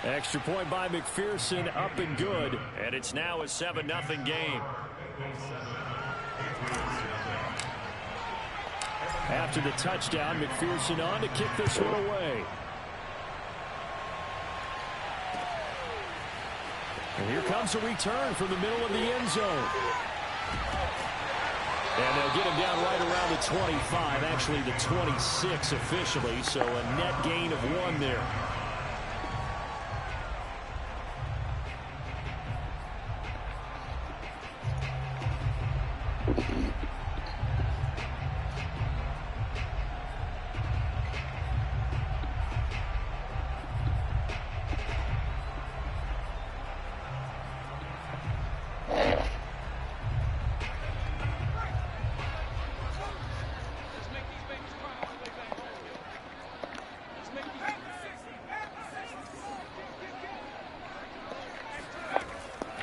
Extra point by McPherson, up and good. And it's now a 7-0 game. After the touchdown, McPherson on to kick this one away. And here comes a return from the middle of the end zone. And they'll get him down right around the 25, actually the 26 officially, so a net gain of 1 there.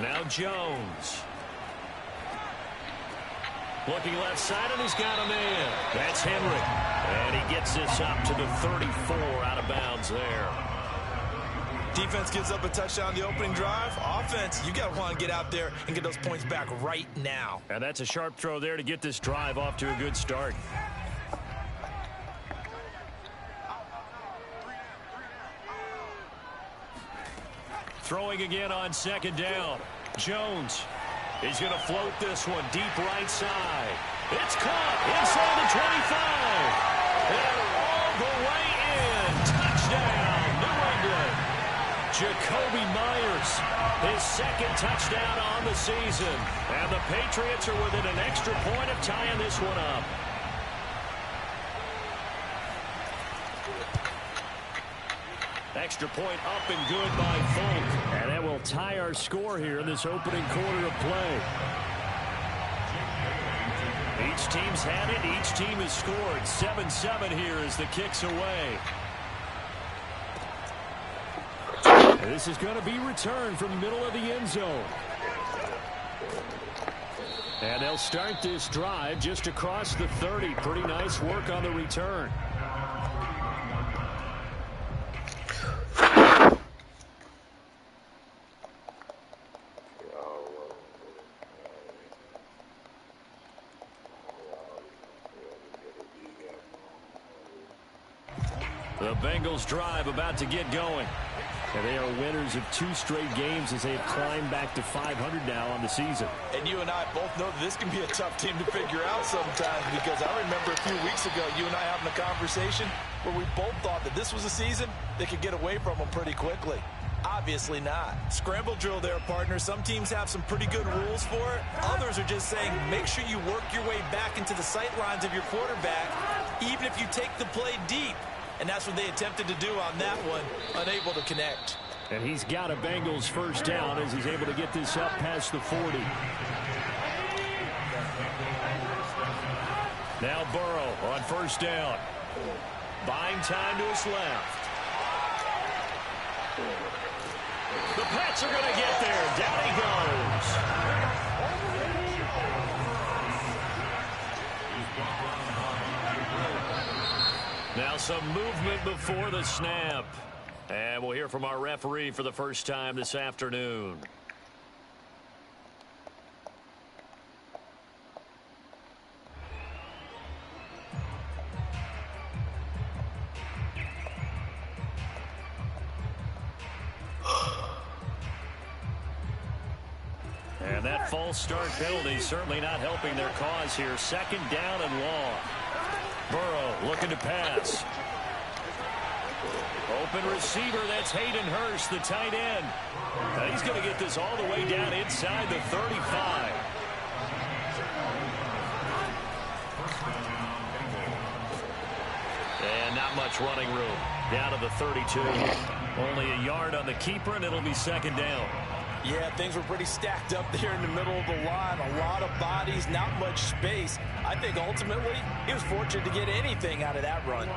Now Jones. Looking left side, and he's got a man. That's Henry. And he gets this up to the 34, out of bounds there. Defense gives up a touchdown the opening drive. Offense, you got to want to get out there and get those points back right now. And that's a sharp throw there to get this drive off to a good start. Throwing again on second down. Jones. He's going to float this one deep right side. It's caught inside the 25. And all the way in. Touchdown, New England. Jacoby Myers, his second touchdown on the season. And the Patriots are within an extra point of tying this one up. Extra point up and good by Folk. And that will tie our score here in this opening quarter of play. Each team's had it. Each team has scored. 7-7 here as the kick's away. And this is going to be returned from the middle of the end zone. And they'll start this drive just across the 30. Pretty nice work on the return. The Bengals drive about to get going. And they are winners of 2 straight games as they have climbed back to 500 now on the season. And you and I both know that this can be a tough team to figure out sometimes, because I remember a few weeks ago you and I having a conversation where we both thought that this was a season that could get away from them pretty quickly. Obviously not. Scramble drill there, partner. Some teams have some pretty good rules for it. Others are just saying make sure you work your way back into the sight lines of your quarterback, even if you take the play deep. And that's what they attempted to do on that one, unable to connect. And he's got a Bengals first down as he's able to get this up past the 40. Now Burrow on first down. Buying time to his left. The Pats are going to get there. Down he goes. Now some movement before the snap. And we'll hear from our referee for the first time this afternoon. And that false start penalty certainly not helping their cause here. Second down and long. Burrow looking to pass. Open receiver, that's Hayden Hurst, the tight end. Now he's going to get this all the way down inside the 35. And not much running room. Down to the 32. Only a yard on the keeper, and it'll be second down. Yeah, things were pretty stacked up there in the middle of the line. A lot of bodies, not much space. I think ultimately he was fortunate to get anything out of that run.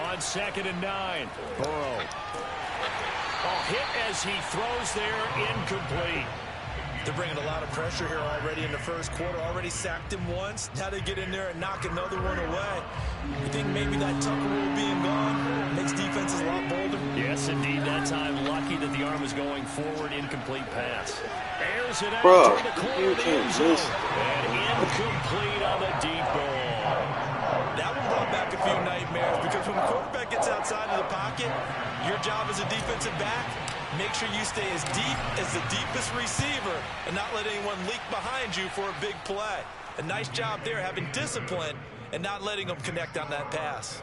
On second and 9, Burrow. A hit as he throws there, incomplete. They're bringing a lot of pressure here already in the first quarter. Already sacked him once. Now they get in there and knock another one away. You think maybe that Tucker rule being gone makes defenses a lot bolder? Yes, indeed. That time, lucky that the arm was going forward. Incomplete pass. Airs it out Bro, to the corner of the end zone. And incomplete on the deep ball. That one brought back a few nightmares because when the quarterback gets outside of the pocket, your job as a defensive back, make sure you stay as deep as the deepest receiver and not let anyone leak behind you for a big play. A nice job there having discipline and not letting them connect on that pass.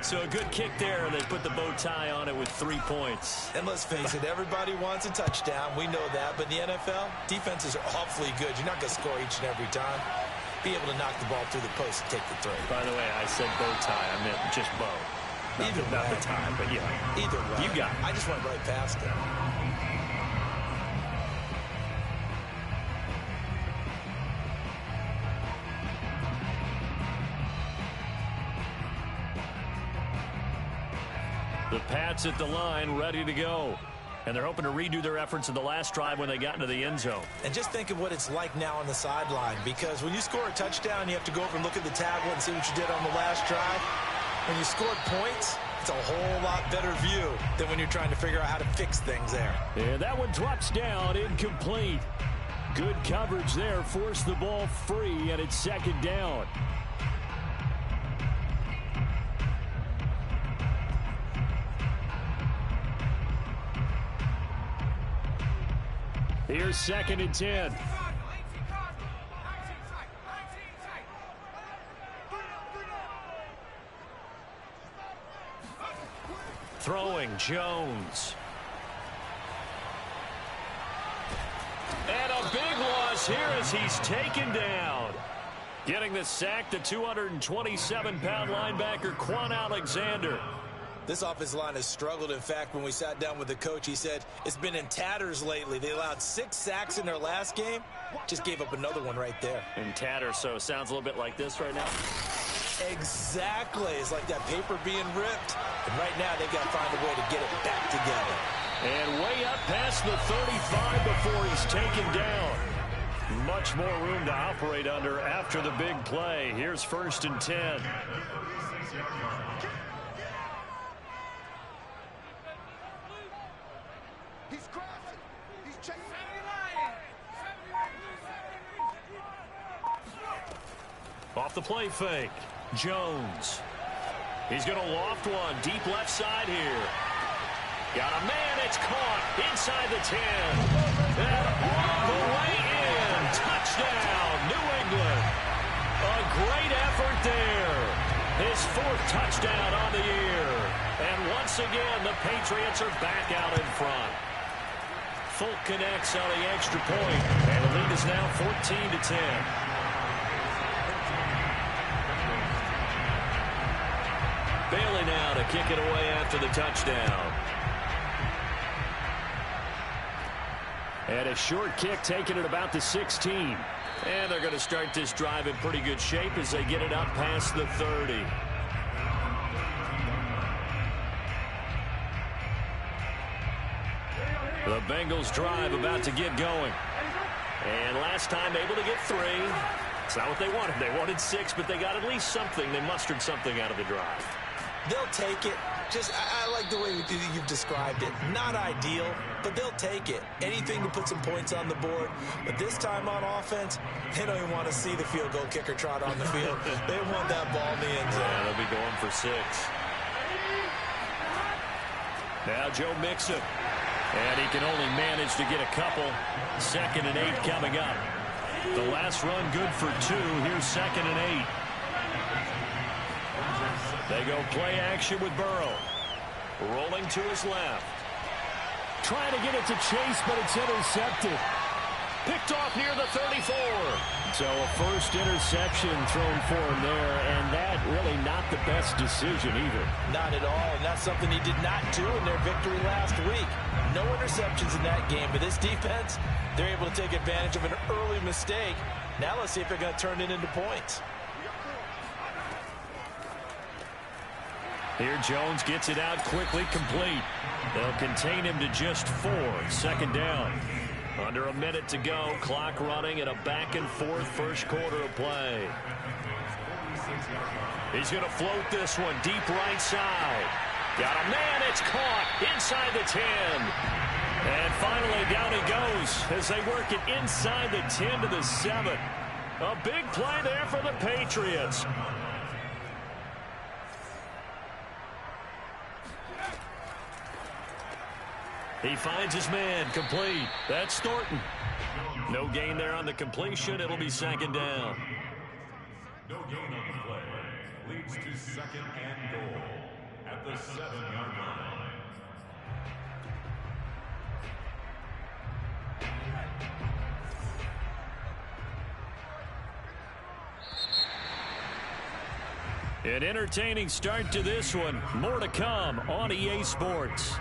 So a good kick there. They put the bow tie on it with 3 points. And let's face it, everybody wants a touchdown. We know that. But in the NFL, defenses are awfully good. You're not going to score each and every time. Be able to knock the ball through the post and take the throw. By the way, I said bow tie. I meant just bow. Not the tie, but yeah. Either way. You got it. I just went right past it. The Pats at the line, ready to go. And they're hoping to redo their efforts in the last drive when they got into the end zone. And just think of what it's like now on the sideline, because when you score a touchdown, you have to go over and look at the tablet and see what you did on the last drive. When you scored points, it's a whole lot better view than when you're trying to figure out how to fix things there. Yeah, that one drops down, incomplete. Good coverage there, forced the ball free, and it's second down. Here's 2nd and 10. Throwing, Jones. And a big loss here as he's taken down. Getting the sack, the 227-pound linebacker, Quan Alexander. This offensive line has struggled. In fact, when we sat down with the coach, he said it's been in tatters lately. They allowed 6 sacks in their last game. Just gave up another one right there. In tatters, so it sounds a little bit like this right now. Exactly. It's like that paper being ripped. And right now, they've got to find a way to get it back together. And way up past the 35 before he's taken down. Much more room to operate under after the big play. Here's 1st and 10. Off the play fake. Jones. He's going to loft one. Deep left side here. Got a man. It's caught inside the 10. And all the way in. Touchdown, New England. A great effort there. His 4th touchdown on the year. And once again, the Patriots are back out in front. Folk connects on the extra point. And the lead is now 14-10. Bailey now to kick it away after the touchdown. And a short kick taken at about the 16. And they're going to start this drive in pretty good shape as they get it up past the 30. The Bengals drive about to get going. And last time able to get 3. It's not what they wanted. They wanted 6, but they got at least something. They mustered something out of the drive. They'll take it. Just, I like the way you've described it. Not ideal, but they'll take it. Anything to put some points on the board. But this time on offense, they don't even want to see the field goal kicker trot on the field. They want that ball in the end zone. Yeah, they'll be going for 6. Now Joe Mixon. And he can only manage to get a couple. 2nd and 8 coming up. The last run good for 2. Here's 2nd and 8. They go play action with Burrow. Rolling to his left. Trying to get it to Chase, but it's intercepted. Picked off near the 34. So a first interception thrown for him there, and that really not the best decision either. Not at all, and that's something he did not do in their victory last week. No interceptions in that game, but this defense, they're able to take advantage of an early mistake. Now let's see if they're going to turn it into points. Here Jones gets it out quickly, complete. They'll contain him to just 4. 2nd down. Under a minute to go. Clock running in a back-and-forth first quarter of play. He's going to float this one deep right side. Got a man. It's caught inside the 10. And finally down he goes as they work it inside the 10 to the 7. A big play there for the Patriots. He finds his man, complete. That's Thornton. No gain there on the completion. It'll be second down. No gain on the play. Leads to second and goal at the 7-yard line. An entertaining start to this one. More to come on EA Sports.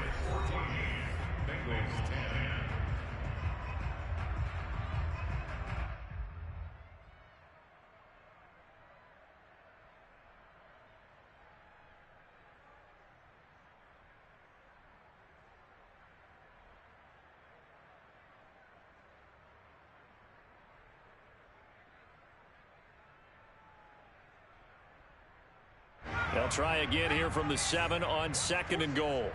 They'll try again here from the 7 on second and goal.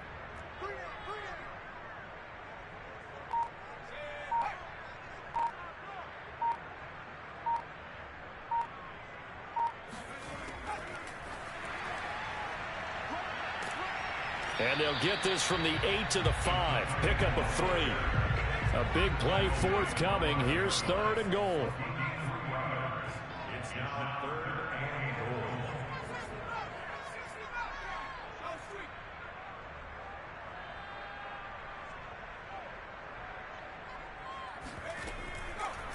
And they'll get this from the 8 to the 5. Pickup of 3. A big play forthcoming. Here's third and goal. It's now third and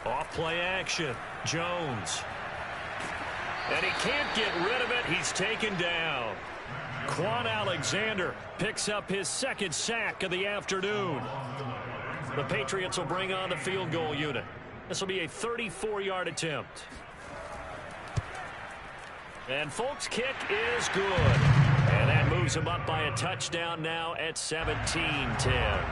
goal. Off play action. Jones. And he can't get rid of it. He's taken down. Quan Alexander picks up his second sack of the afternoon. The Patriots will bring on the field goal unit. This will be a 34-yard attempt. And Folk's kick is good. And that moves him up by a touchdown now at 17-10.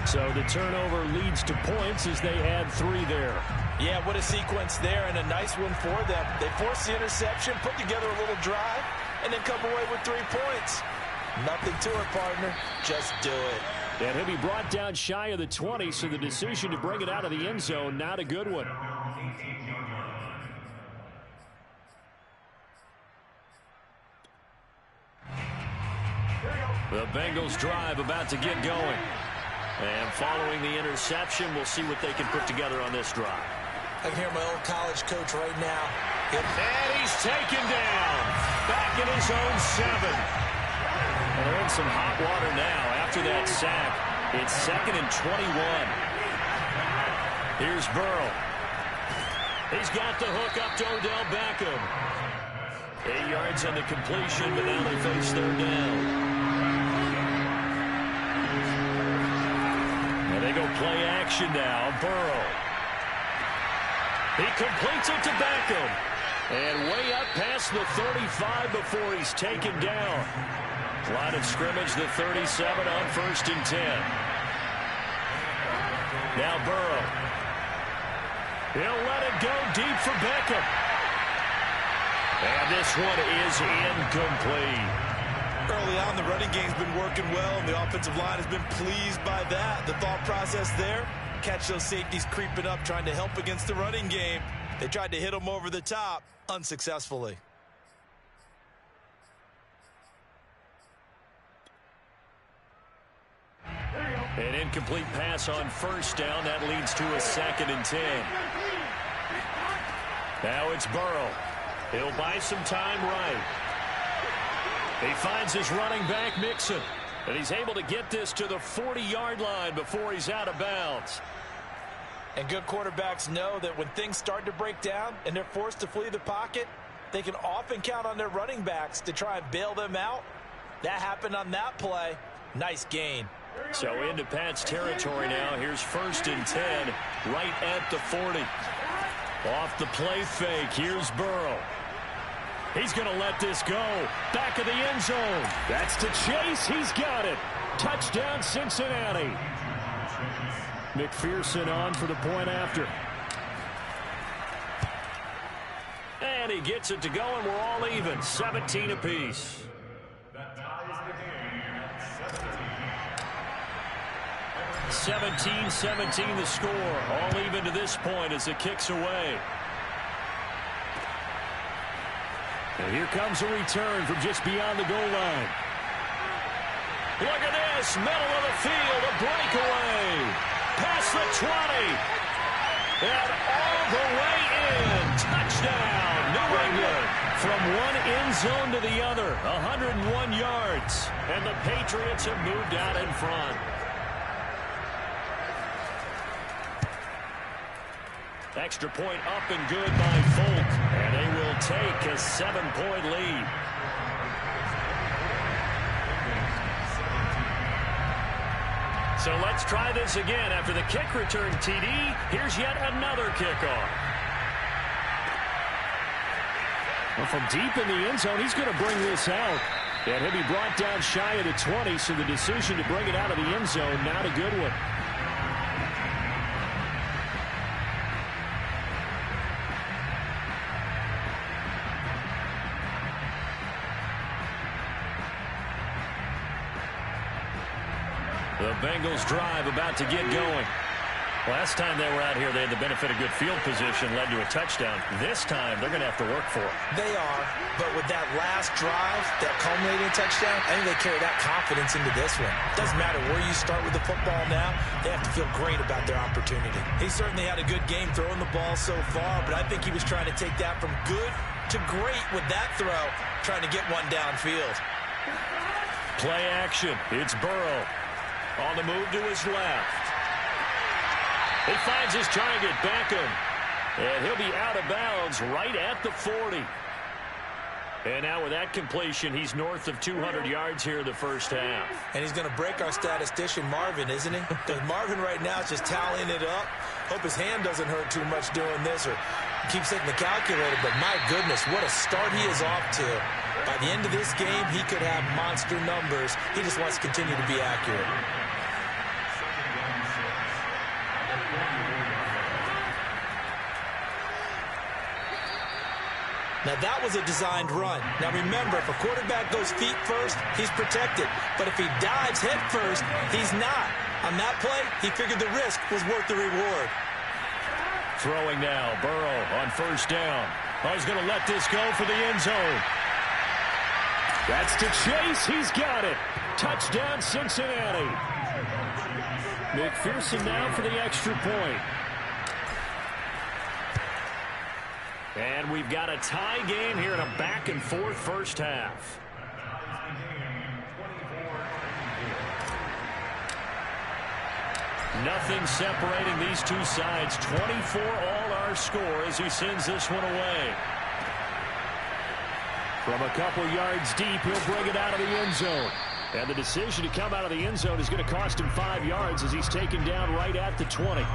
So the turnover leads to points as they add 3 there. Yeah, what a sequence there, and a nice one for them. They force the interception, put together a little drive, and then come away with 3 points. Nothing to it, partner. Just do it. And he'll be brought down shy of the 20, so the decision to bring it out of the end zone, not a good one. The Bengals drive about to get going. And following the interception, we'll see what they can put together on this drive. I can hear my old college coach right now. And he's taken down. Back in his own 7. And they're in some hot water now after that sack. It's 2nd and 21. Here's Burrow. He's got the hook up to Odell Beckham. 8 yards on the completion, but now they face third down. And they go play action now. Burrow. He completes it to Beckham. And way up past the 35 before he's taken down. Line of scrimmage, the 37 on 1st and 10. Now Burrow. He'll let it go deep for Beckham. And this one is incomplete. Early on, the running game's been working well, and the offensive line has been pleased by that. The thought process there, catch those safeties creeping up, trying to help against the running game. They tried to hit them over the top, unsuccessfully. An incomplete pass on 1st down. That leads to a 2nd and 10. Now it's Burrow. He'll buy some time right. He finds his running back, Mixon. And he's able to get this to the 40-yard line before he's out of bounds. And good quarterbacks know that when things start to break down and they're forced to flee the pocket, they can often count on their running backs to try and bail them out. That happened on that play. Nice gain. So into Pat's territory now. Here's 1st and 10, right at the 40. Off the play fake. Here's Burrow. He's going to let this go. Back of the end zone. That's to Chase. He's got it. Touchdown, Cincinnati. McPherson on for the point after. And he gets it to go, and we're all even. 17 apiece. That ties the game at 17-17 the score. All even to this point as the kick's away. And here comes a return from just beyond the goal line. Look at this. Middle of the field. A breakaway. Past the 20. And all the way in. Touchdown, New England. From one end zone to the other. 101 yards. And the Patriots have moved out in front. Extra point up and good by Folk. And they will take a 7-point lead. So let's try this again. After the kick return, TD, here's yet another kickoff. Well, from deep in the end zone, he's going to bring this out. And he'll be brought down shy of the 20, so the decision to bring it out of the end zone, not a good one. The Bengals drive about to get going. Last time they were out here, they had the benefit of good field position, led to a touchdown. This time, they're going to have to work for it. They are, but with that last drive, that culminating touchdown, I think they carry that confidence into this one. Doesn't matter where you start with the football now, they have to feel great about their opportunity. He certainly had a good game throwing the ball so far, but I think he was trying to take that from good to great with that throw, trying to get one downfield. Play action. It's Burrow. On the move to his left. He finds his target, Beckham. And he'll be out of bounds right at the 40. And now with that completion, he's north of 200 yards here in the first half. And he's going to break our statistician, Marvin, isn't he? Because Marvin right now is just tallying it up. Hope his hand doesn't hurt too much doing this or keeps hitting the calculator. But my goodness, what a start he is off to. By the end of this game, he could have monster numbers. He just wants to continue to be accurate. Now, that was a designed run. Now, remember, if a quarterback goes feet first, he's protected. But if he dives head first, he's not. On that play, he figured the risk was worth the reward. Throwing now, Burrow on first down. Oh, he's going to let this go for the end zone. That's to Chase. He's got it. Touchdown, Cincinnati. McPherson now for the extra point. And we've got a tie game here in a back-and-forth first half. Nothing separating these two sides. 24 all our score as he sends this one away. From a couple yards deep, he'll bring it out of the end zone. And the decision to come out of the end zone is going to cost him 5 yards as he's taken down right at the 20.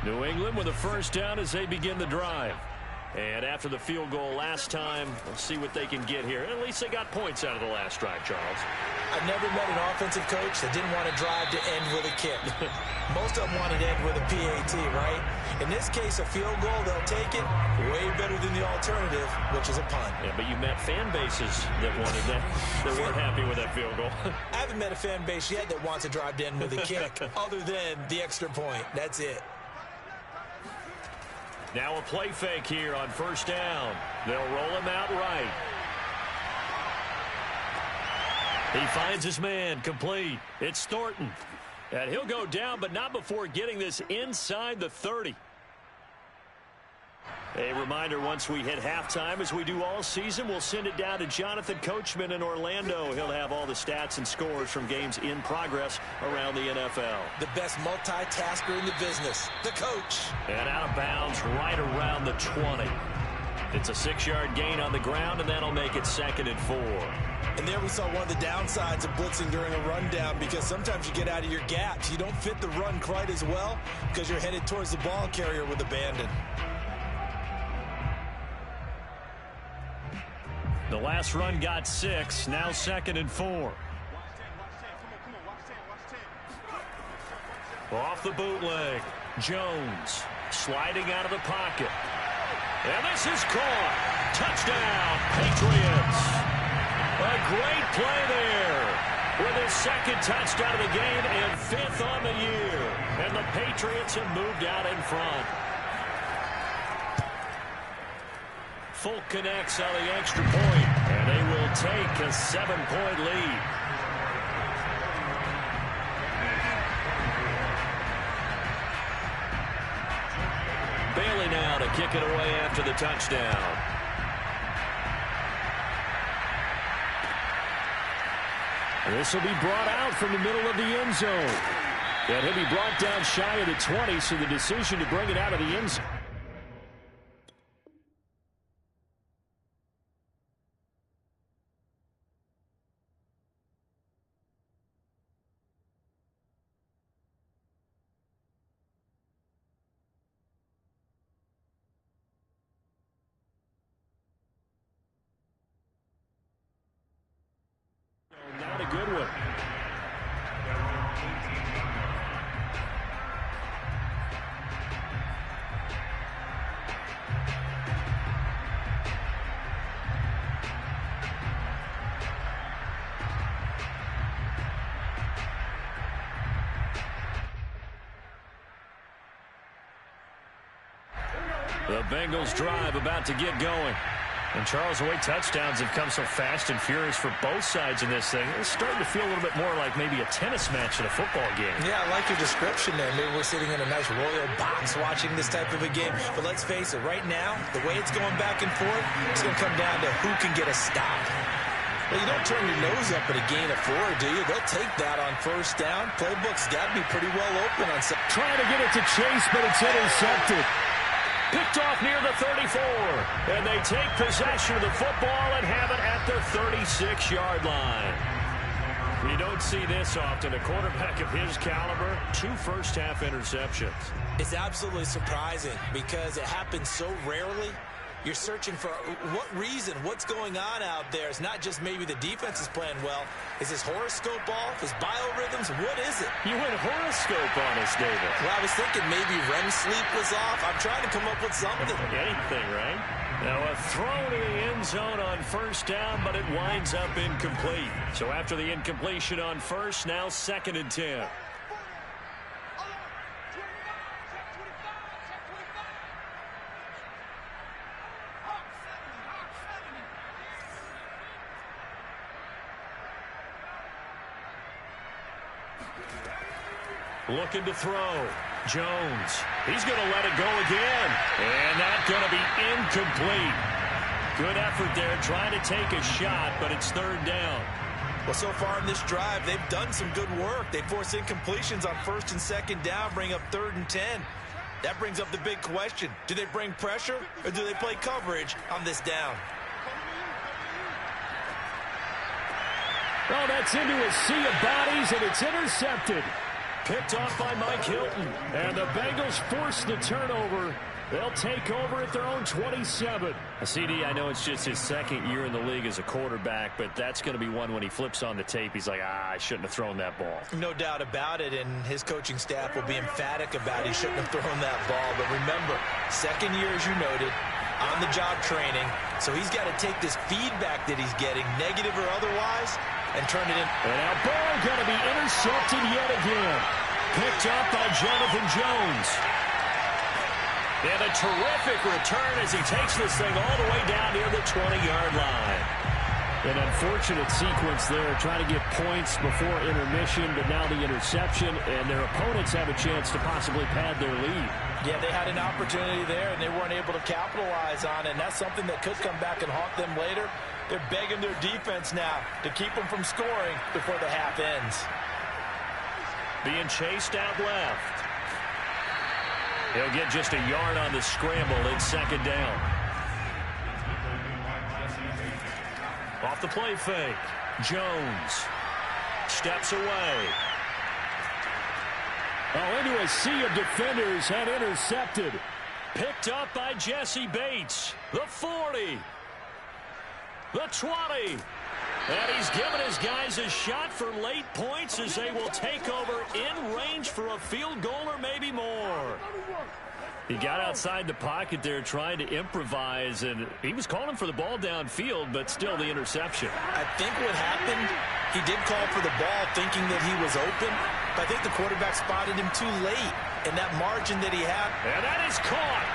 New England with a first down as they begin the drive. And after the field goal last time, we'll see what they can get here. At least they got points out of the last drive, Charles. I've never met an offensive coach that didn't want to drive to end with a kick. Most of them wanted to end with a PAT, right? In this case, a field goal, they'll take it. Way better than the alternative, which is a punt. Yeah, but you met fan bases that wanted that, that weren't happy with that field goal. I haven't met a fan base yet that wants to drive to end with a kick, other than the extra point. That's it. Now a play fake here on first down. They'll roll him out right. He finds his man, complete. It's Thornton. And he'll go down, but not before getting this inside the 30. A reminder, once we hit halftime, as we do all season, we'll send it down to Jonathan Coachman in Orlando. He'll have all the stats and scores from games in progress around the NFL. The best multitasker in the business, the coach. And out of bounds right around the 20. It's a 6-yard gain on the ground, and that'll make it 2nd and 4. And there we saw one of the downsides of blitzing during a rundown, because sometimes you get out of your gaps. You don't fit the run quite as well because you're headed towards the ball carrier with abandon. The last run got 6. Now 2nd and 4. Off the bootleg. Jones sliding out of the pocket. And this is caught. Touchdown, Patriots. A great play there with his 2nd touchdown of the game and 5th on the year. And the Patriots have moved out in front. Folk connects on the extra point, and they will take a 7-point lead. Bailey now to kick it away after the touchdown. This will be brought out from the middle of the end zone. And he'll be brought down shy of the 20, so the decision to bring it out of the end zone. Not a good one. The Bengals drive about to get going. And Charles, the way touchdowns have come so fast and furious for both sides in this thing, it's starting to feel a little bit more like maybe a tennis match in a football game. Yeah, I like your description there. Maybe we're sitting in a nice royal box watching this type of a game. But let's face it, right now, the way it's going back and forth, it's going to come down to who can get a stop. Well, you don't turn your nose up at a gain of 4, do you? They'll take that on 1st down. Playbook's got to be pretty well open on some. Trying to get it to Chase, but it's intercepted. Picked off near the 34. And they take possession of the football and have it at the 36-yard line. You don't see this often. A quarterback of his caliber, 2 first-half interceptions. It's absolutely surprising because it happens so rarely. You're searching for what reason, what's going on out there. It's not just maybe the defense is playing well. Is his horoscope off? His biorhythms? What is it? You went horoscope on us, David. Well, I was thinking maybe REM sleep was off. I'm trying to come up with something. Anything, right? Now a throw to the end zone on 1st down, but it winds up incomplete. So after the incompletion on 1st, now 2nd and 10. Looking to throw. Jones. He's going to let it go again. And that's going to be incomplete. Good effort there trying to take a shot, but it's 3rd down. Well, so far in this drive, they've done some good work. They force incompletions on 1st and 2nd down, bring up 3rd and 10. That brings up the big question. Do they bring pressure or do they play coverage on this down? Oh, that's into a sea of bodies, and it's intercepted. Picked off by Mike Hilton. And the Bengals force the turnover. They'll take over at their own 27. CD, I know it's just his 2nd year in the league as a quarterback, but that's going to be one when he flips on the tape. He's like, I shouldn't have thrown that ball. No doubt about it, and his coaching staff will be emphatic about he shouldn't have thrown that ball. But remember, 2nd year, as you noted, on-the-job training. So he's got to take this feedback that he's getting, negative or otherwise, and turn it in. And now ball going to be intercepted yet again. Picked up by Jonathan Jones. And a terrific return as he takes this thing all the way down near the 20-yard line. An unfortunate sequence there, trying to get points before intermission, but now the interception, and their opponents have a chance to possibly pad their lead. Yeah, they had an opportunity there, and they weren't able to capitalize on it, and that's something that could come back and haunt them later. They're begging their defense now to keep them from scoring before the half ends. Being chased out left. He'll get just a yard on the scramble. It's 2nd down. Off the play fake. Jones steps away. Oh, into a sea of defenders and intercepted. Picked up by Jesse Bates. The 40. The 20. And he's given his guys a shot for late points as they will take over in range for a field goal or maybe more. He got outside the pocket there trying to improvise, and he was calling for the ball downfield, but still the interception. I think what happened, he did call for the ball thinking that he was open, but I think the quarterback spotted him too late, and that margin that he had. And that is caught.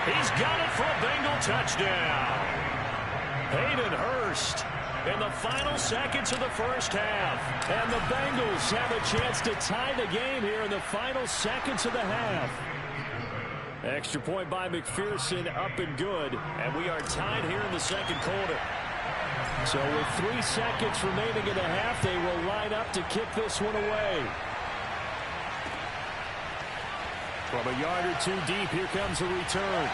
He's got it for a Bengal touchdown. Hayden Hurst in the final seconds of the first half. And the Bengals have a chance to tie the game here in the final seconds of the half. Extra point by McPherson, up and good. And we are tied here in the second quarter. So with 3 seconds remaining in the half, they will line up to kick this one away. From a yard or two deep, here comes a return.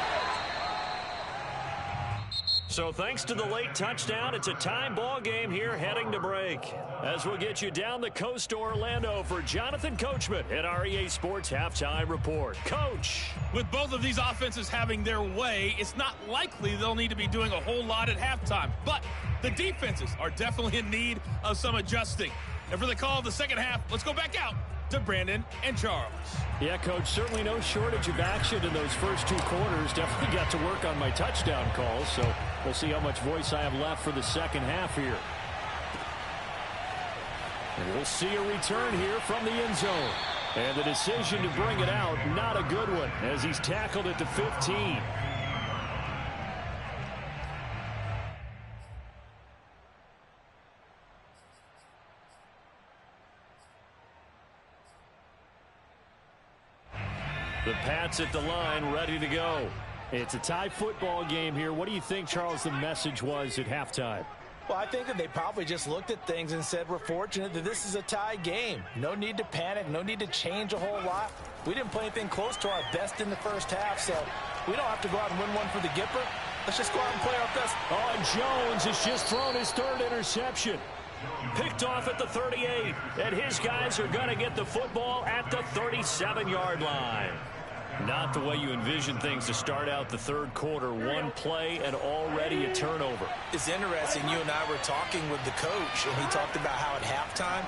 So thanks to the late touchdown, it's a time ball game here heading to break. As we'll get you down the coast to Orlando for Jonathan Coachman at our EA Sports Halftime Report. Coach. With both of these offenses having their way, it's not likely they'll need to be doing a whole lot at halftime. But the defenses are definitely in need of some adjusting. And for the call of the second half, let's go back out to Brandon and Charles. Yeah, Coach, certainly no shortage of action in those first 2 quarters. Definitely got to work on my touchdown calls, so we'll see how much voice I have left for the second half here. And we'll see a return here from the end zone. And the decision to bring it out, not a good one, as he's tackled at the 15. The Pats at the line, ready to go. It's a tie football game here. What do you think, Charles, the message was at halftime? Well, I think that they probably just looked at things and said, we're fortunate that this is a tie game. No need to panic. No need to change a whole lot. We didn't play anything close to our best in the first half, so we don't have to go out and win one for the Gipper. Let's just go out and play our best. Oh, and Jones has just thrown his 3rd interception. Picked off at the 38, and his guys are going to get the football at the 37-yard line. Not the way you envision things to start out the 3rd quarter. One play and already a turnover. It's interesting. You and I were talking with the coach, and he talked about how at halftime,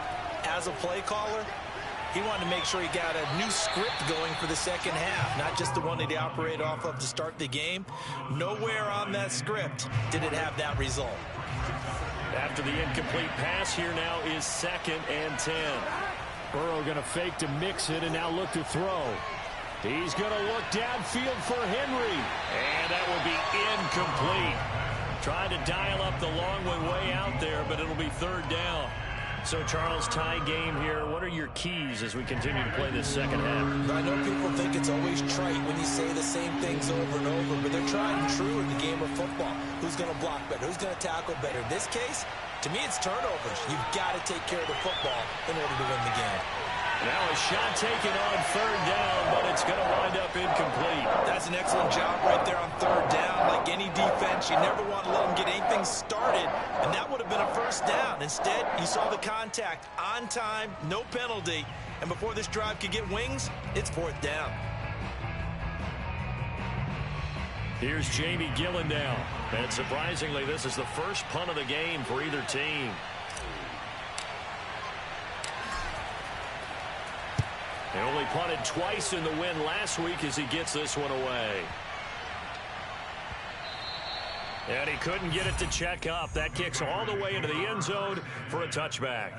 as a play caller, he wanted to make sure he got a new script going for the second half, not just the one that he operated off of to start the game. Nowhere on that script did it have that result. After the incomplete pass, here now is 2nd and 10. Burrow going to fake to mix it and now look to throw. He's going to look downfield for Henry. And that will be incomplete. Trying to dial up the long way out there, but it'll be 3rd down. So, Charles, tie game here. What are your keys as we continue to play this second half? I know people think it's always trite when you say the same things over and over, but they're tried and true in the game of football. Who's going to block better? Who's going to tackle better? In this case, to me, it's turnovers. You've got to take care of the football in order to win the game. Now a shot taken on 3rd down, but it's going to wind up incomplete. That's an excellent job right there on 3rd down. Like any defense, you never want to let them get anything started, and that would have been a 1st down. Instead, you saw the contact on time, no penalty, and before this drive could get wings, it's 4th down. Here's Jamie Gillen now, and surprisingly, this is the first punt of the game for either team. He only punted twice in the win last week as he gets this one away. And he couldn't get it to check up. That kicks all the way into the end zone for a touchback.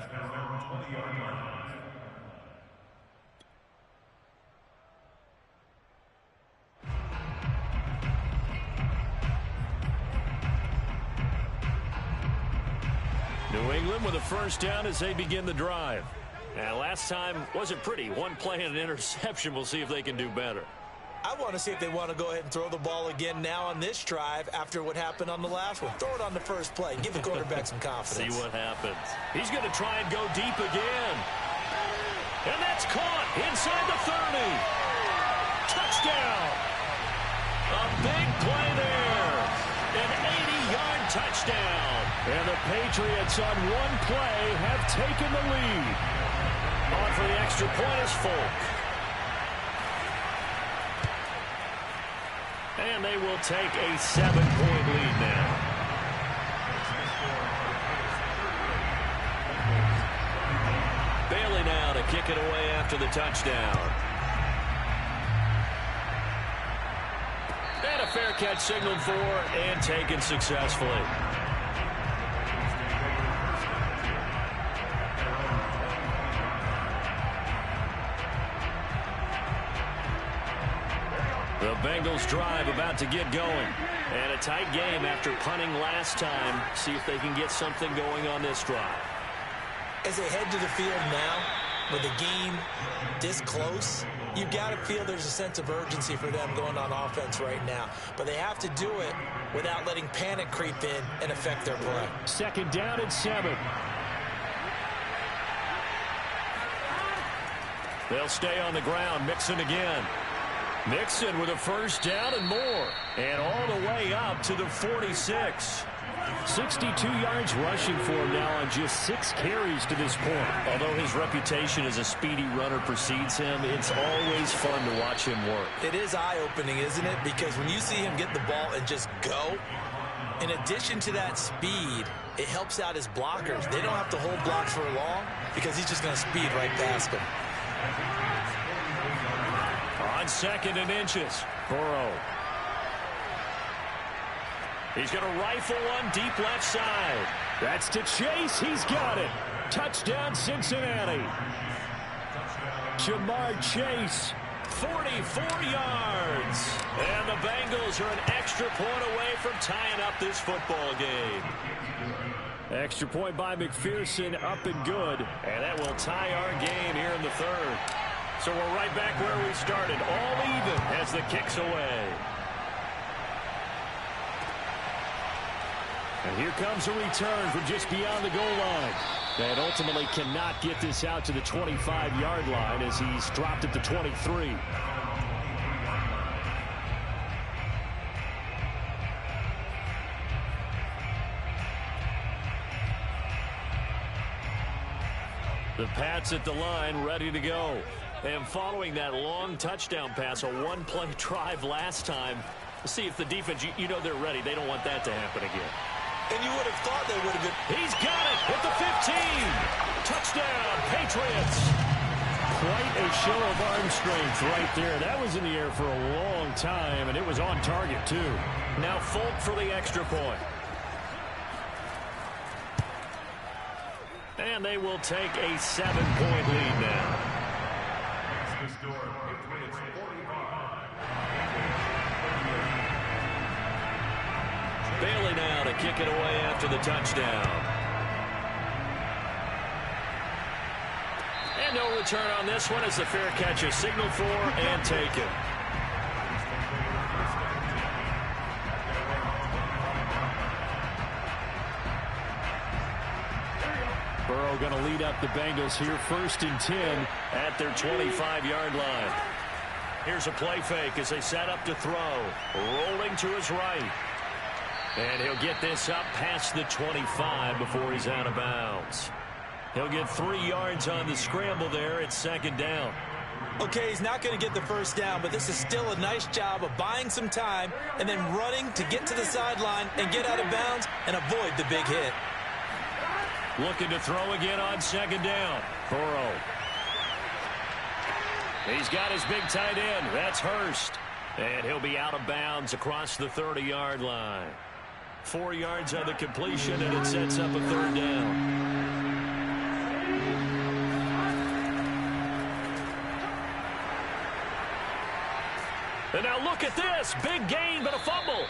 New England with a 1st down as they begin the drive. And last time wasn't pretty. One play and an interception. We'll see if they can do better. I want to see if they want to go ahead and throw the ball again now on this drive after what happened on the last one. Throw it on the first play. Give the quarterback some confidence. See what happens. He's going to try and go deep again. And that's caught inside the 30. Touchdown. A big play there. An 80-yard touchdown. And the Patriots on one play have taken the lead. On for the extra point is Folk. And they will take a 7-point lead now. kick it away after the touchdown. And a fair catch signaled for and taken successfully. The Bengals drive about to get going. And a tight game after punting last time. See if they can get something going on this drive. As they head to the field now, with the game this close, you've got to feel there's a sense of urgency for them going on offense right now. But they have to do it without letting panic creep in and affect their play. 2nd down and 7. They'll stay on the ground. Mixon again. Mixon with a 1st down and more. And all the way up to the 46. 62 yards rushing for him now on just 6 carries to this point. Although his reputation as a speedy runner precedes him, it's always fun to watch him work. It is eye-opening, isn't it? Because when you see him get the ball and just go, in addition to that speed, it helps out his blockers. They don't have to hold blocks for long because he's just going to speed right past them. On 2nd and inches, Burrow. He's going to rifle one deep left side. That's to Chase. He's got it. Touchdown, Cincinnati. Jamar Chase, 44 yards. And the Bengals are an extra point away from tying up this football game. Extra point by McPherson, up and good. And that will tie our game here in the 3rd. So we're right back where we started, all even as the kick's away. And here comes a return from just beyond the goal line. And ultimately cannot get this out to the 25-yard line as he's dropped at the 23. The Pats at the line, ready to go. And following that long touchdown pass, a one-play drive last time, see if the defense, you know they're ready. They don't want that to happen again. And you would have thought they would have been. He's got it at the 15. Touchdown, Patriots. Quite a show of arm strength right there. That was in the air for a long time, and it was on target, too. Now Folk for the extra point. And they will take a 7-point lead now. Bailey now to kick it away after the touchdown. And no return on this one as the fair catch is signaled for and taken. Burrow going to lead up the Bengals here, 1st and 10 at their 25-yard line. Here's a play fake as they set up to throw. Rolling to his right. And he'll get this up past the 25 before he's out of bounds. He'll get 3 yards on the scramble there at 2nd down. Okay, he's not going to get the 1st down, but this is still a nice job of buying some time and then running to get to the sideline and get out of bounds and avoid the big hit. Looking to throw again on 2nd down. Burrow. He's got his big tight end. That's Hurst. And he'll be out of bounds across the 30-yard line. 4 yards on the completion, and it sets up a 3rd down. And now look at this. Big gain, but a fumble.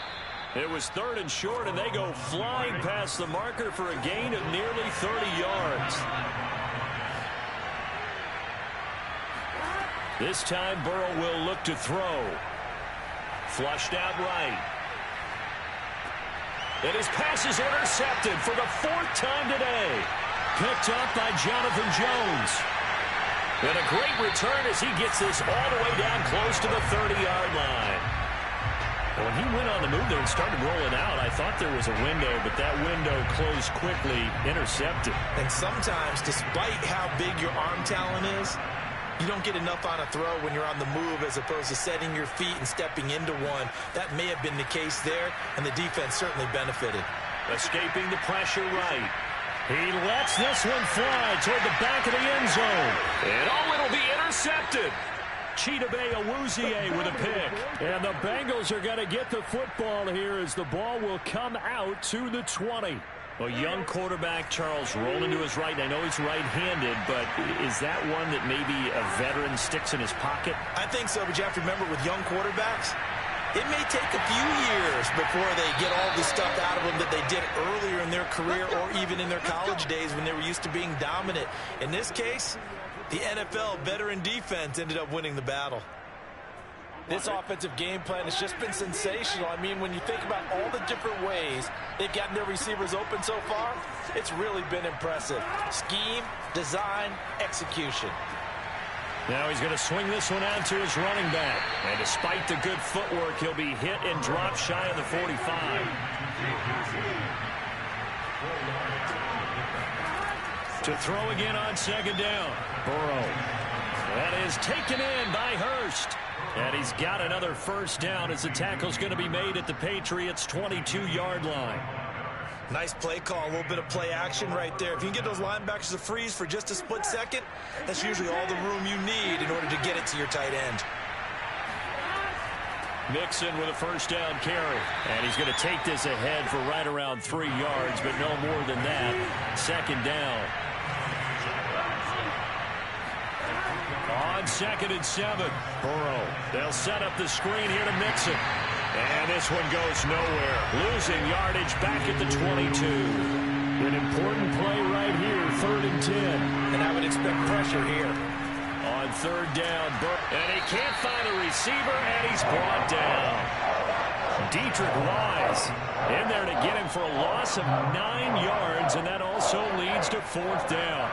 It was 3rd and short, and they go flying past the marker for a gain of nearly 30 yards. This time, Burrow will look to throw. Flushed out right. And his pass is intercepted for the 4th time today. Picked up by Jonathan Jones. And a great return as he gets this all the way down close to the 30-yard line. When he went on the move there and started rolling out, I thought there was a window, but that window closed quickly, intercepted. And sometimes, despite how big your arm talent is, you don't get enough on a throw when you're on the move as opposed to setting your feet and stepping into one. That may have been the case there, and the defense certainly benefited. Escaping the pressure right. He lets this one fly toward the back of the end zone. And it'll be intercepted. Chidobe Awuzie with a pick. And the Bengals are going to get the football here as the ball will come out to the 20. A young quarterback, Charles, rolling to his right. I know he's right-handed, but is that one that maybe a veteran sticks in his pocket? I think so, but you have to remember with young quarterbacks, it may take a few years before they get all the stuff out of them that they did earlier in their career or even in their college days when they were used to being dominant. In this case, the NFL veteran defense ended up winning the battle. This offensive game plan has just been sensational. I mean, when you think about all the different ways they've gotten their receivers open so far, it's really been impressive. Scheme, design, execution. Now he's going to swing this one out to his running back. And despite the good footwork, he'll be hit and dropped shy of the 45. To throw again on second down. Burrow. That is taken in by Hurst. And he's got another first down as the tackle's going to be made at the Patriots' 22-yard line. Nice play call, a little bit of play action right there. If you can get those linebackers to freeze for just a split second, that's usually all the room you need in order to get it to your tight end. Mixon with a first down carry. And he's going to take this ahead for right around 3 yards, but no more than that. Second down. On 2nd and 7. Burrow. They'll set up the screen here to Mixon. And this one goes nowhere. Losing yardage back at the 22. An important play right here, 3rd and 10. And I would expect pressure here. On 3rd down, and he can't find a receiver, and he's brought down. Dietrich Wise in there to get him for a loss of 9 yards, and that also leads to 4th down.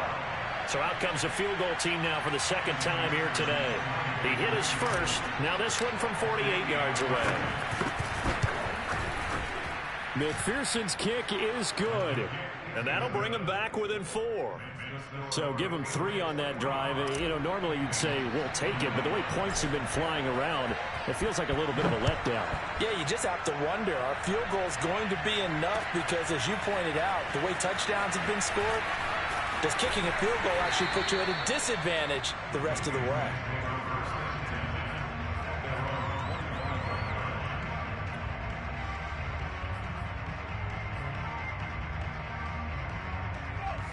So out comes a field goal team now for the second time here today. He hit his first. Now this one from 48 yards away. McPherson's kick is good. And that'll bring him back within 4. So give him 3 on that drive. You know, normally you'd say, we'll take it. But the way points have been flying around, it feels like a little bit of a letdown. Yeah, you just have to wonder, are field goals going to be enough? Because as you pointed out, the way touchdowns have been scored, does kicking a field goal actually put you at a disadvantage the rest of the way?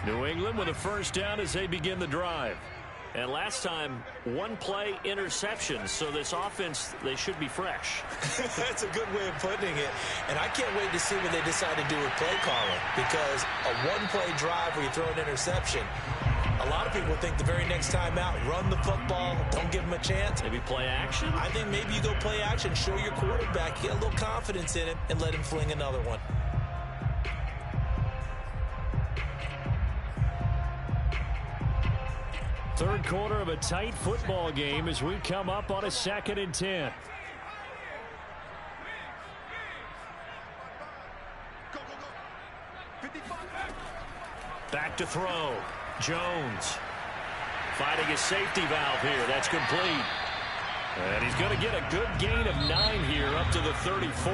New England with a first down as they begin the drive. And last time, 1 play interception. So this offense, they should be fresh. That's a good way of putting it. And I can't wait to see what they decide to do with play calling. Because a 1-play drive where you throw an interception, a lot of people think the very next time out, run the football, don't give them a chance. Maybe play action? I think maybe you go play action, show your quarterback, get a little confidence in him, and let him fling another one. Third quarter of a tight football game as we come up on a 2nd and 10. Back to throw. Jones fighting his safety valve here. That's complete. And he's going to get a good gain of 9 here up to the 34.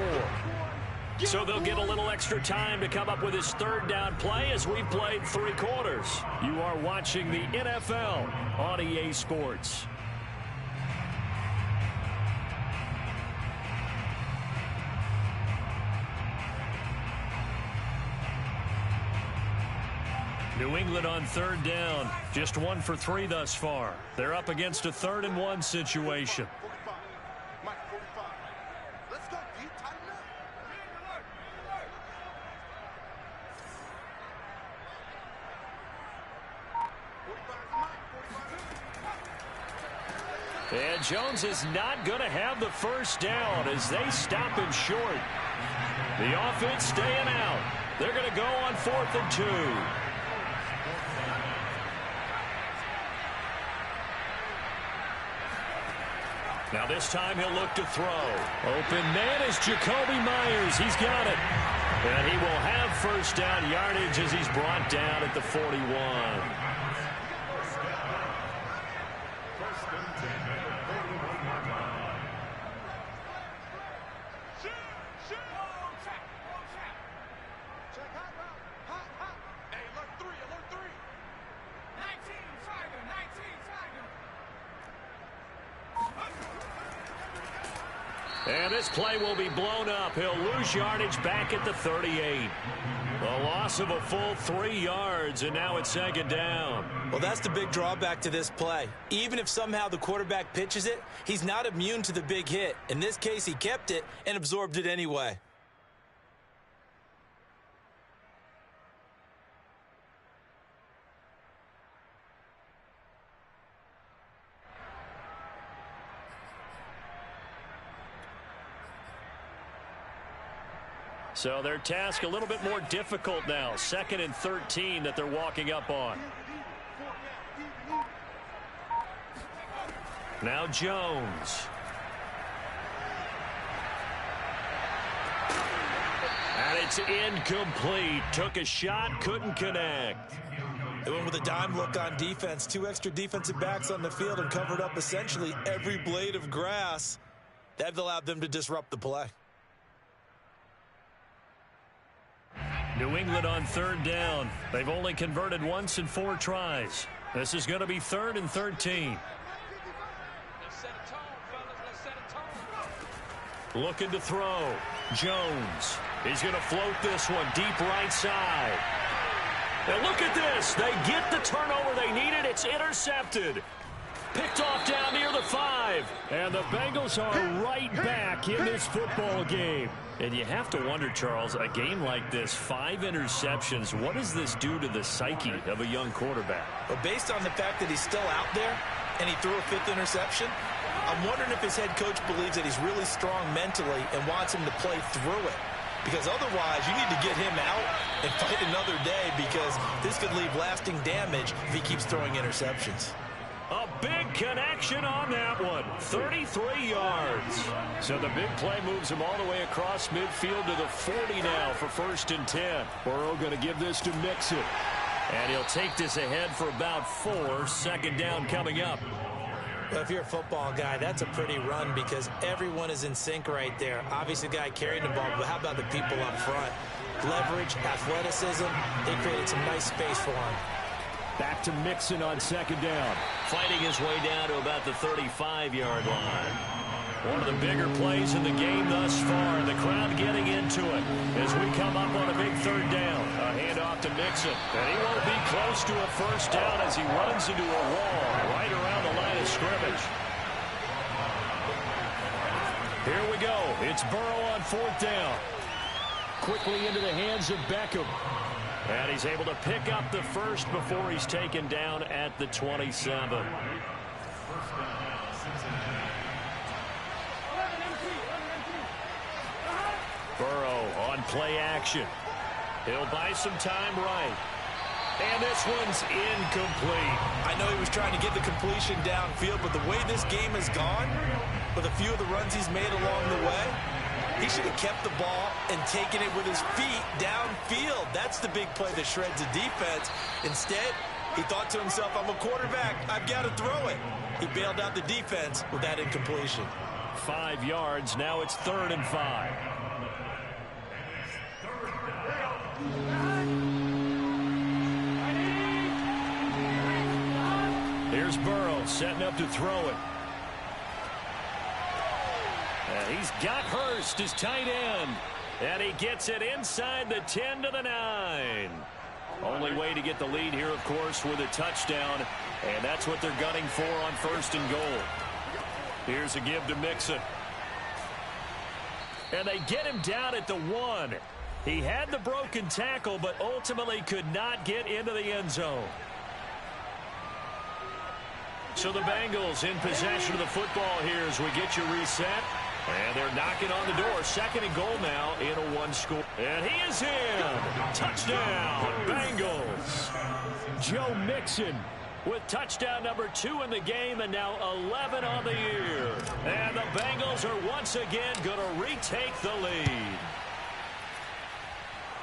So they'll get a little extra time to come up with his 3rd down play as we've played 3 quarters. You are watching the NFL on EA Sports. New England on 3rd down. Just 1 for 3 thus far. They're up against a 3rd and 1 situation. And Jones is not going to have the first down as they stop him short. The offense staying out. They're going to go on 4th and 2. Now this time he'll look to throw. Open man is Jacoby Myers. He's got it. And he will have first down yardage as he's brought down at the 41. And this play will be blown up. He'll lose yardage back at the 38. A loss of a full 3 yards, and now it's second down. Well, that's the big drawback to this play. Even if somehow the quarterback pitches it, he's not immune to the big hit. In this case, he kept it and absorbed it anyway. So their task a little bit more difficult now. 2nd and 13 that they're walking up on. Now Jones. And it's incomplete. Took a shot, couldn't connect. They went with a dime look on defense. 2 extra defensive backs on the field and covered up essentially every blade of grass. That allowed them to disrupt the play. New England on 3rd down. They've only converted once in 4 tries. This is going to be 3rd and 13. Looking to throw. Jones. He's going to float this one deep right side. And look at this. They get the turnover they needed. It's intercepted. Picked off down near the 5. And the Bengals are right back in this football game. And you have to wonder, Charles, a game like this, 5 interceptions, what does this do to the psyche of a young quarterback? But based on the fact that he's still out there and he threw a 5th interception, I'm wondering if his head coach believes that he's really strong mentally and wants him to play through it. Because otherwise, you need to get him out and fight another day, because this could leave lasting damage if he keeps throwing interceptions. A big connection on that one. 33 yards. So the big play moves him all the way across midfield to the 40 now for 1st and 10. Burrow going to give this to Mixon. And he'll take this ahead for about 4. 2nd down coming up. Well, if you're a football guy, that's a pretty run because everyone is in sync right there. Obviously, the guy carrying the ball, but how about the people up front? Leverage, athleticism, they created some nice space for him. Back to Mixon on 2nd down. Fighting his way down to about the 35-yard line. One of the bigger plays in the game thus far. The crowd getting into it as we come up on a big 3rd down. A handoff to Mixon. And he won't be close to a 1st down as he runs into a wall right around the line of scrimmage. Here we go. It's Burrow on 4th down. Quickly into the hands of Beckham. And he's able to pick up the 1st before he's taken down at the 27. Burrow on play action. He'll buy some time right. And this one's incomplete. I know he was trying to get the completion downfield, but the way this game has gone, with a few of the runs he's made along the way, he should have kept the ball and taken it with his feet downfield. That's the big play that shreds the defense. Instead, he thought to himself, I'm a quarterback, I've got to throw it. He bailed out the defense with that incompletion. 5 yards, now it's 3rd and 5. Here's Burrow setting up to throw it. And he's got Hurst, his tight end. And he gets it inside the 10 to the 9. Only way to get the lead here, of course, with a touchdown. And that's what they're gunning for on 1st and goal. Here's a give to Mixon. And they get him down at the 1. He had the broken tackle, but ultimately could not get into the end zone. So the Bengals in possession of the football here as we get you reset. And they're knocking on the door. 2nd and goal now in a 1-score. And he is in. Touchdown, Bengals. Joe Mixon with touchdown number 2 in the game, and now 11 on the year. And the Bengals are once again going to retake the lead.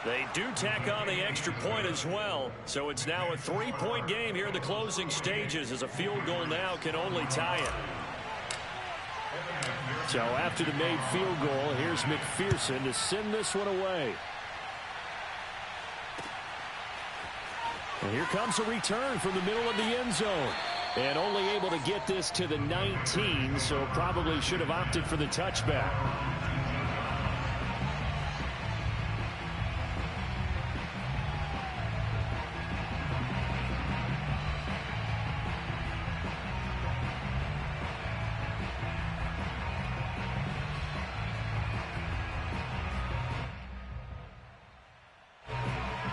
They do tack on the extra point as well, so it's now a 3-point game here in the closing stages, as a field goal now can only tie it. So after the made field goal, here's McPherson to send this one away. And here comes a return from the middle of the end zone. And only able to get this to the 19, so probably should have opted for the touchback.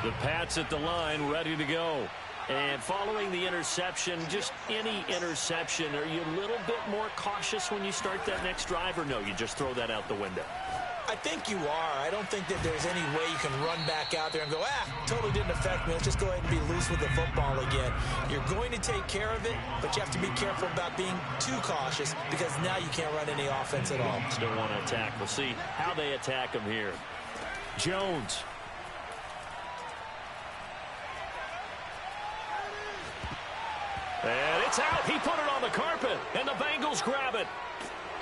The Pats at the line, ready to go. And following the interception, just any interception, are you a little bit more cautious when you start that next drive, or no, you just throw that out the window? I think you are. I don't think that there's any way you can run back out there and go, totally didn't affect me. Let's just go ahead and be loose with the football again. You're going to take care of it, but you have to be careful about being too cautious because now you can't run any offense at all. Still want to attack. We'll see how they attack him here. Jones. And it's out. He put it on the carpet, and the Bengals grab it.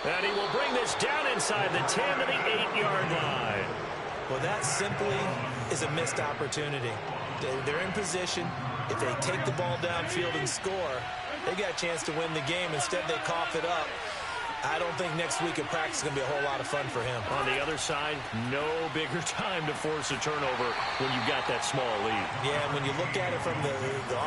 And he will bring this down inside the 10 to the 8-yard line. Well, that simply is a missed opportunity. They're in position. If they take the ball downfield and score, they got a chance to win the game. Instead, they cough it up. I don't think next week in practice is going to be a whole lot of fun for him. On the other side, no bigger time to force a turnover when you've got that small lead. Yeah, and when you look at it from the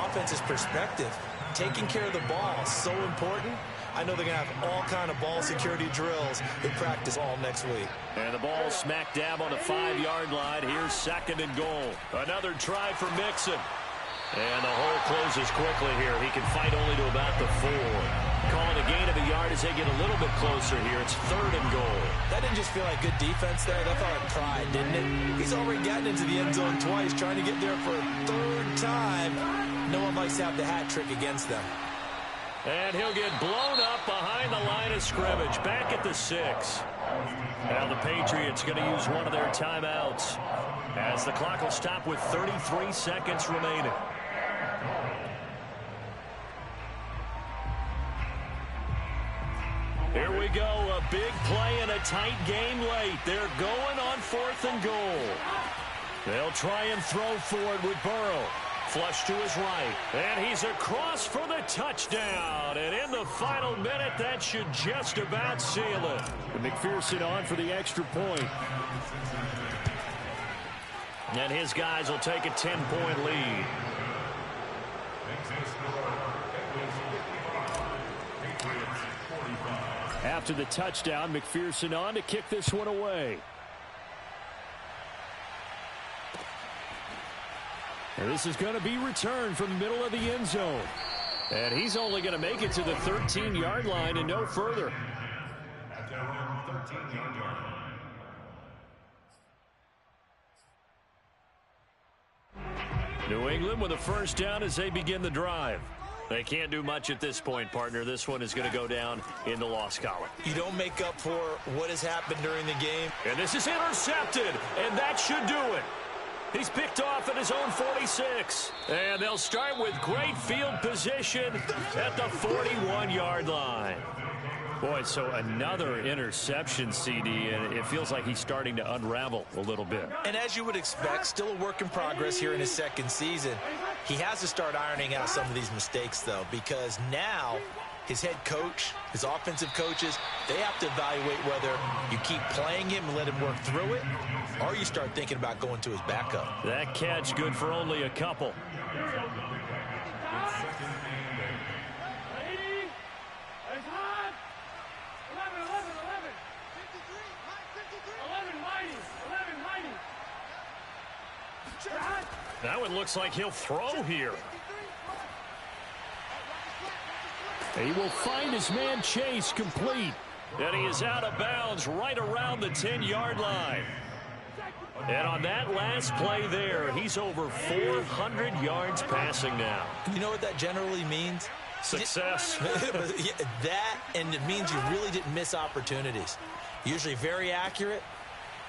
offense's perspective, taking care of the ball is so important. I know they're going to have all kind of ball security drills in practice all next week. And the ball smack dab on the 5-yard line. Here's 2nd and goal. Another try for Mixon. And the hole closes quickly here. He can fight only to about the 4. Calling a gain of a yard as they get a little bit closer here. It's 3rd and goal. That didn't just feel like good defense there. That felt like pride, didn't it? He's already gotten into the end zone twice, trying to get there for a 3rd time. No one likes to have the hat trick against them. And he'll get blown up behind the line of scrimmage. Back at the 6. Now the Patriots going to use one of their timeouts as the clock will stop with 33 seconds remaining. Here we go, a big play and a tight game late. They're going on 4th and goal. They'll try and throw forward with Burrow. Flush to his right, and he's across for the touchdown. And in the final minute, that should just about seal it. And McPherson on for the extra point. And his guys will take a 10-point lead. After the touchdown, McPherson on to kick this one away. And this is going to be returned from the middle of the end zone. And he's only going to make it to the 13-yard line and no further. At their own 13-yard line. New England with a first down as they begin the drive. They can't do much at this point, partner. This one is going to go down in the loss column. You don't make up for what has happened during the game. And this is intercepted, and that should do it. He's picked off at his own 46. And they'll start with great field position at the 41-yard line. Boy, so another interception, CD, and it feels like he's starting to unravel a little bit. And as you would expect, still a work in progress here in his 2nd season. He has to start ironing out some of these mistakes, though, because now his head coach, his offensive coaches, they have to evaluate whether you keep playing him and let him work through it, or you start thinking about going to his backup. That catch good for only a couple. Now it looks like he'll throw here. He will find his man Chase complete. And he is out of bounds right around the 10-yard line. And on that last play there, he's over 400 yards passing now. You know what that generally means? Success. That, and it means you really didn't miss opportunities. Usually very accurate.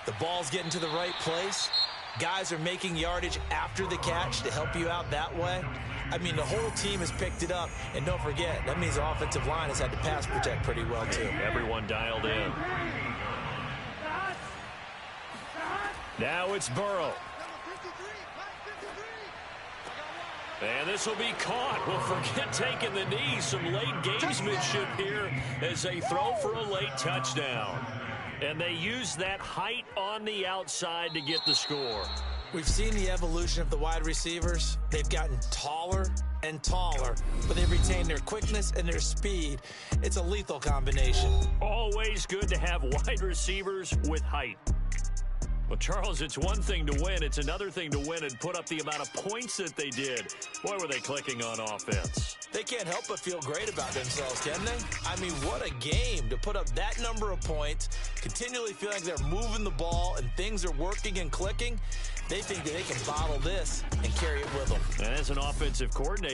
The ball's getting to the right place. Guys are making yardage after the catch to help you out that way. I mean, the whole team has picked it up. And don't forget, that means the offensive line has had to pass protect pretty well, too. Everyone dialed in. Now it's Burrow. And this will be caught. Well, forget taking the knee. Some late gamesmanship here as they throw for a late touchdown. And they use that height on the outside to get the score. We've seen the evolution of the wide receivers. They've gotten taller and taller, but they've retained their quickness and their speed. It's a lethal combination. Always good to have wide receivers with height. Well, Charles, it's one thing to win. It's another thing to win and put up the amount of points that they did. Boy, were they clicking on offense. They can't help but feel great about themselves, can they? I mean, what a game to put up that number of points, continually feeling like they're moving the ball and things are working and clicking. They think that they can bottle this and carry it with them. And as an offensive coordinator,